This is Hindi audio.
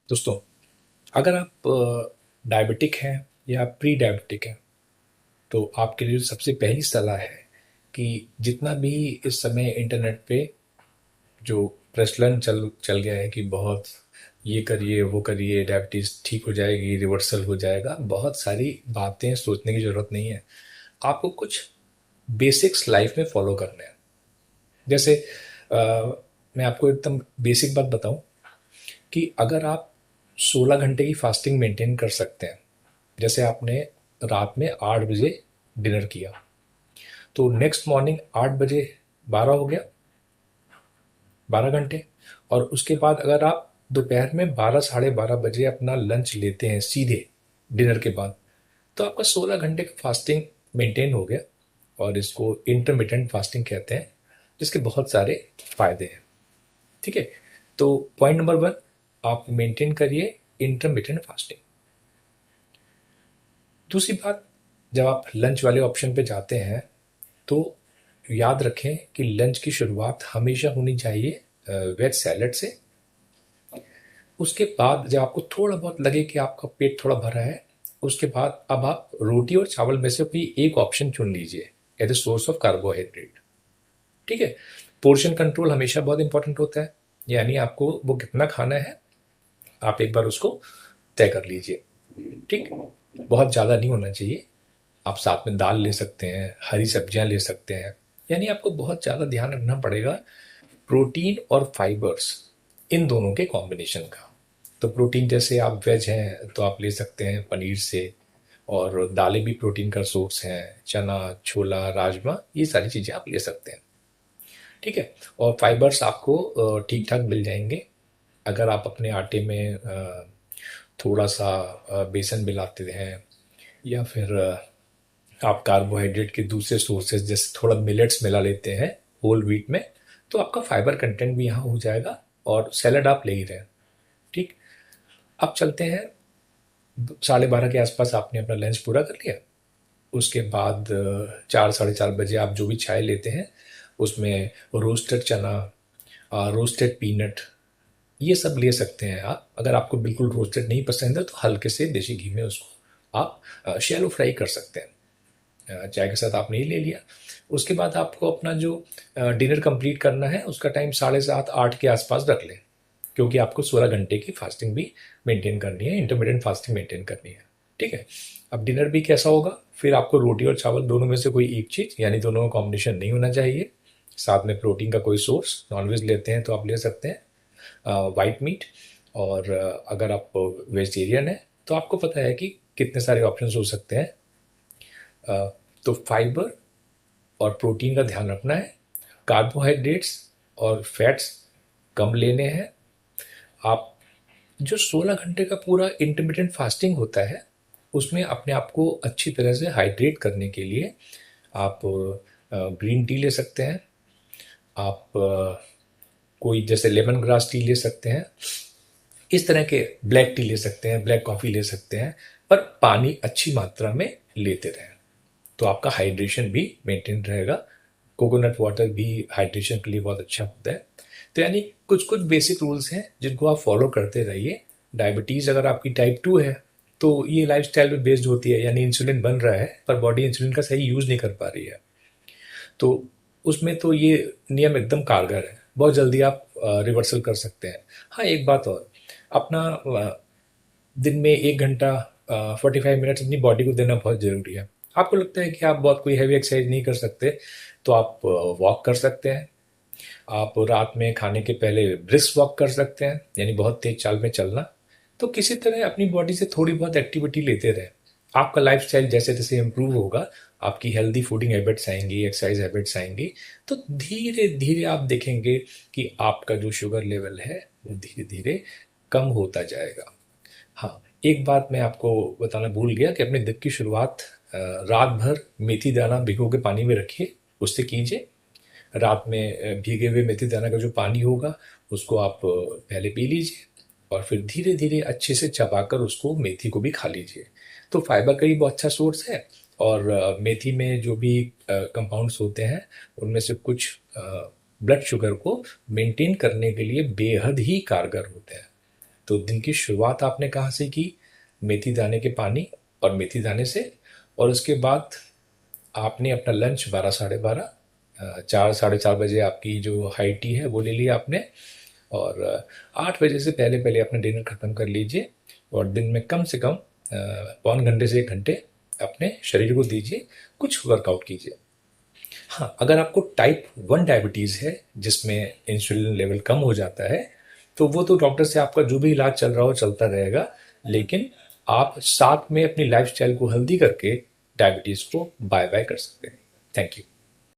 दोस्तों, अगर आप डायबिटिक हैं या प्री डायबिटिक हैं, तो आपके लिए सबसे पहली सलाह है कि जितना भी इस समय इंटरनेट पे जो प्रचलन चल चल गया है कि बहुत ये करिए वो करिए, डायबिटीज़ ठीक हो जाएगी, रिवर्सल हो जाएगा, बहुत सारी बातें सोचने की ज़रूरत नहीं है। आपको कुछ बेसिक्स लाइफ में फॉलो करने हैं। जैसे अ, मैं आपको एकदम बेसिक बात बताऊं कि अगर आप 16 घंटे की फास्टिंग मेंटेन कर सकते हैं, जैसे आपने रात में 8 बजे डिनर किया, तो नेक्स्ट मॉर्निंग 8 बजे 12 हो गया, 12 घंटे। और उसके बाद अगर आप दोपहर में 12 साढ़े 12 बजे अपना लंच लेते हैं सीधे डिनर के बाद, तो आपका 16 घंटे का फास्टिंग मेंटेन हो गया। और इसको इंटरमिटेंट फास्टिंग कहते हैं, जिसके बहुत सारे फायदे हैं। ठीक है, तो पॉइंट नंबर 1, आप मेंटेन करिए इंटरमिटेंट फास्टिंग। दूसरी बात, जब आप लंच वाले ऑप्शन पे जाते हैं तो याद रखें कि लंच की शुरुआत हमेशा होनी चाहिए वेज सैलड से। उसके बाद जब आपको थोड़ा बहुत लगे कि आपका पेट थोड़ा भरा है, उसके बाद अब आप रोटी और चावल में से कोई एक ऑप्शन चुन लीजिए as a source of carbohydrate. ठीक है, पोर्शन कंट्रोल हमेशा बहुत इंपॉर्टेंट होता है, यानी आपको वो कितना खाना है आप एक बार उसको तय कर लीजिए। ठीक, बहुत ज़्यादा नहीं होना चाहिए। आप साथ में दाल ले सकते हैं, हरी सब्जियां ले सकते हैं, यानी आपको बहुत ज़्यादा ध्यान रखना पड़ेगा प्रोटीन और फाइबर्स, इन दोनों के कॉम्बिनेशन का। तो प्रोटीन जैसे आप वेज हैं तो आप ले सकते हैं पनीर से, और दालें भी प्रोटीन का सोर्स हैं, चना, छोला, राजमा, ये सारी चीज़ें आप ले सकते हैं। ठीक है, और फाइबर्स आपको ठीक ठाक मिल जाएंगे अगर आप अपने आटे में थोड़ा सा बेसन मिलाते हैं, या फिर आप कार्बोहाइड्रेट के दूसरे सोर्सेज जैसे थोड़ा मिलेट्स मिला लेते हैं होल व्हीट में, तो आपका फाइबर कंटेंट भी यहाँ हो जाएगा और सैलड आप ले ही रहे हैं। ठीक, अब चलते हैं, 12:30 के आसपास आपने अपना लंच पूरा कर लिया। उसके बाद 4 साढ़े 4 बजे आप जो भी चाय लेते हैं उसमें रोस्टेड चना, रोस्टेड पीनट, ये सब ले सकते हैं आप। अगर आपको बिल्कुल रोस्टेड नहीं पसंद है तो हल्के से देसी घी में उसको आप शैलो फ्राई कर सकते हैं। चाय के साथ आपने ये ले लिया। उसके बाद आपको अपना जो डिनर कंप्लीट करना है उसका टाइम 7:30 8 के आसपास रख लें, क्योंकि आपको 16 घंटे की फास्टिंग भी मेंटेन करनी है, इंटरमीडियंट फास्टिंग मेंटेन करनी है। ठीक है, अब डिनर भी कैसा होगा, फिर आपको रोटी और चावल दोनों में से कोई एक चीज़, यानी दोनों का कॉम्बिनेशन नहीं होना चाहिए। साथ में प्रोटीन का कोई सोर्स, नॉनवेज लेते हैं तो आप ले सकते हैं वाइट मीट। और अगर आप वेजिटेरियन हैं तो आपको पता है कि कितने सारे ऑप्शंस हो सकते हैं। तो फाइबर और प्रोटीन का ध्यान रखना है, कार्बोहाइड्रेट्स और फैट्स कम लेने हैं। आप जो 16 घंटे का पूरा इंटरमिटेंट फास्टिंग होता है उसमें अपने आप को अच्छी तरह से हाइड्रेट करने के लिए आप ग्रीन टी ले सकते हैं। आप कोई जैसे लेमन ग्रास टी ले सकते हैं, इस तरह के ब्लैक टी ले सकते हैं, ब्लैक कॉफ़ी ले सकते हैं, पर पानी अच्छी मात्रा में लेते रहें, तो आपका हाइड्रेशन भी मेंटेन रहेगा। कोकोनट वाटर भी हाइड्रेशन के लिए बहुत अच्छा होता है। तो यानी कुछ कुछ बेसिक रूल्स हैं जिनको आप फॉलो करते रहिए। डायबिटीज़ अगर आपकी टाइप 2 है तो ये लाइफस्टाइल पे बेस्ड होती है, यानी इंसुलिन बन रहा है पर बॉडी इंसुलिन का सही यूज़ नहीं कर पा रही है, तो उसमें तो ये नियम एकदम कारगर है, बहुत जल्दी आप रिवर्सल कर सकते हैं। हाँ, एक बात और, अपना दिन में 1 घंटा 45 मिनट्स अपनी बॉडी को देना बहुत ज़रूरी है। आपको लगता है कि आप बहुत कोई हैवी एक्सरसाइज नहीं कर सकते, तो आप वॉक कर सकते हैं। आप रात में खाने के पहले ब्रिस्क वॉक कर सकते हैं, यानी बहुत तेज चाल में चलना। तो किसी तरह अपनी बॉडी से थोड़ी बहुत एक्टिविटी लेते रहें। आपका लाइफस्टाइल जैसे जैसे इम्प्रूव होगा, आपकी हेल्दी फूडिंग हैबिट्स आएंगी, एक्सरसाइज हैबिट्स आएंगी, तो धीरे धीरे आप देखेंगे कि आपका जो शुगर लेवल है वो धीरे धीरे कम होता जाएगा। हाँ, एक बात मैं आपको बताना भूल गया कि अपने दिन की शुरुआत रात भर मेथी दाना भिगो के पानी में रखिए, उससे कीजिए। रात में भीगे हुए मेथी दाना का जो पानी होगा उसको आप पहले पी लीजिए, और फिर धीरे धीरे अच्छे से चबाकर उसको मेथी को भी खा लीजिए। तो फाइबर का भी बहुत अच्छा सोर्स है, और मेथी में जो भी कंपाउंड्स होते हैं उनमें से कुछ ब्लड शुगर को मेंटेन करने के लिए बेहद ही कारगर होते हैं। तो दिन की शुरुआत आपने कहाँ से की? मेथी दाने के पानी और मेथी दाने से। और उसके बाद आपने अपना लंच 12 साढ़े 12, 4 साढ़े 4 बजे आपकी जो हाई टी है वो ले लिया आपने। और 8 बजे से पहले पहले अपना डिनर ख़त्म कर लीजिए। और दिन में कम से कम पौन घंटे से 1 घंटे अपने शरीर को दीजिए, कुछ वर्कआउट कीजिए। हाँ, अगर आपको टाइप 1 डायबिटीज़ है जिसमें इंसुलिन लेवल कम हो जाता है, तो वो तो डॉक्टर से आपका जो भी इलाज चल रहा हो चलता रहेगा, लेकिन आप साथ में अपनी लाइफस्टाइल को हेल्दी करके डायबिटीज़ को बाय बाय कर सकते हैं। Thank you.